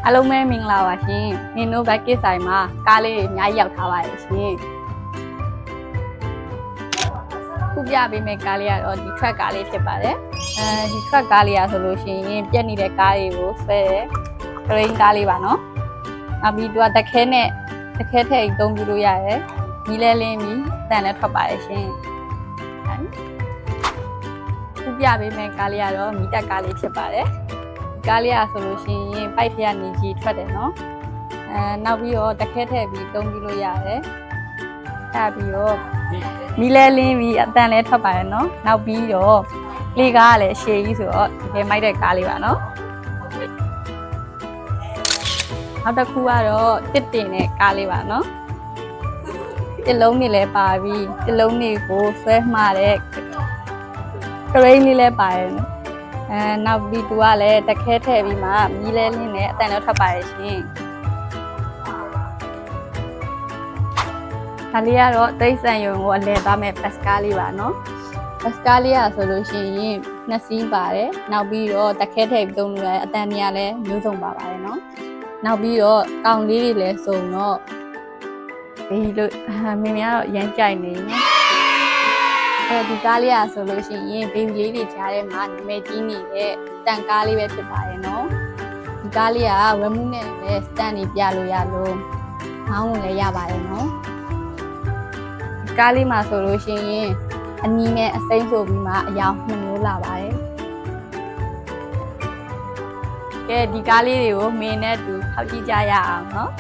အားလုံးပဲမင်္ဂလာပါရှင်နင်တို့ဘက်ကဆိုင်မှာကားလေးတွေအများကြီးရောက်ထားပါရဲ့ရှင်ခုပြပေးမယ့်ကားလေးကတော့ဒီ truck ကားလေးဖြစ်ပါတယ်ဒီ truck ကားလေးอ่ะဆိုလို့ရှိရင်ပြက်နေတဲ့ကားတွေကိုဆွဲတယ် train ကားလေးပါနော်နောက်ပြီးသူကတခဲနဲ့တခဲထည့်အသုံးပြုလို့ရတယ်မီးလဲလင်းပြီးအတန်လည်းထွက်ပါရဲ့ရှင်ခုပြပေးမယ့်ကားလေးကတော့မီးတက်ကားလေးဖြစ်ပါတယ်ကားလေးอ่ะဆိုလို့ရှိရင်ပိုက်ထရနေကြီးထွက်တယ်နော်နောက်ပြီးတော့တခဲထည့်ပြီးသုံးပြီးလို့ရတယ်အဲ့ပြီးတော့မီးလဲလင်းပြီးအတန်လဲထွက်ပါတယ်နော်နောက်ပြီးတော့လေကားကလည်းရှည်ကြီးဆိုတော့တကယ်မိုက်တဲ့ကားလေးပါနော်နောက်တစ်ခုကတော့တစ်တင်တဲ့ကားလေးပါနော်တစ်လုံးတွေလည်းပါပြီးတစ်လုံးတွေကိုဆွဲမှားတဲ့ကရိန်းလေးလည်းပါတယ်နော်နောက်ပြီးသူကလည်းတခဲထည့်ပြီးမှမီးလဲလင်းနဲ့အတန်လည်းထွက်ပါရဲ့ရှင်ဒါလေးကတော့တိတ်ဆန်ယုံကိုအလဲသွားမဲ့ပတ်စကားလေးပါနော်ပတ်စကားလေးอ่ะဆိုလို့ရှိရင်နှစ်စီးပါတယ်နောက်ပြီးတော့တခဲထည့်ပြီးသုံးလို့ရတယ်အတန်တွေကလည်းမျိုးစုံပါပါတယ်နော်နောက်ပြီးတော့ကောင်လေးတွေလည်းစုံတော့ဒီလိုမိမိကတော့ရမ်းကြိုက်နေနော်ဒီကားလေးอ่ะဆိုလို့ရှိရင်ဘေဘီလေးတွေကြားထဲမှာနာမည်ကြီးနေတဲ့တန်ကားလေးပဲဖြစ်ပါတယ်နော်ဒီကားလေးကဝယ်မှုနဲ့လည်းစတန်တွေပြလို့ရလို့ငောင်းလို့လည်းရပါတယ်နော်ဒီကားလေးမှာဆိုလို့ရှိရင်အနီးနဲ့အစိမ့်ဆိုပြီးမှအယောင်2မျိုးလာပါတယ်ကဲဒီကားလေးတွေကိုမင်းနဲ့တူထောက်ကြည့်ကြရအောင်နော်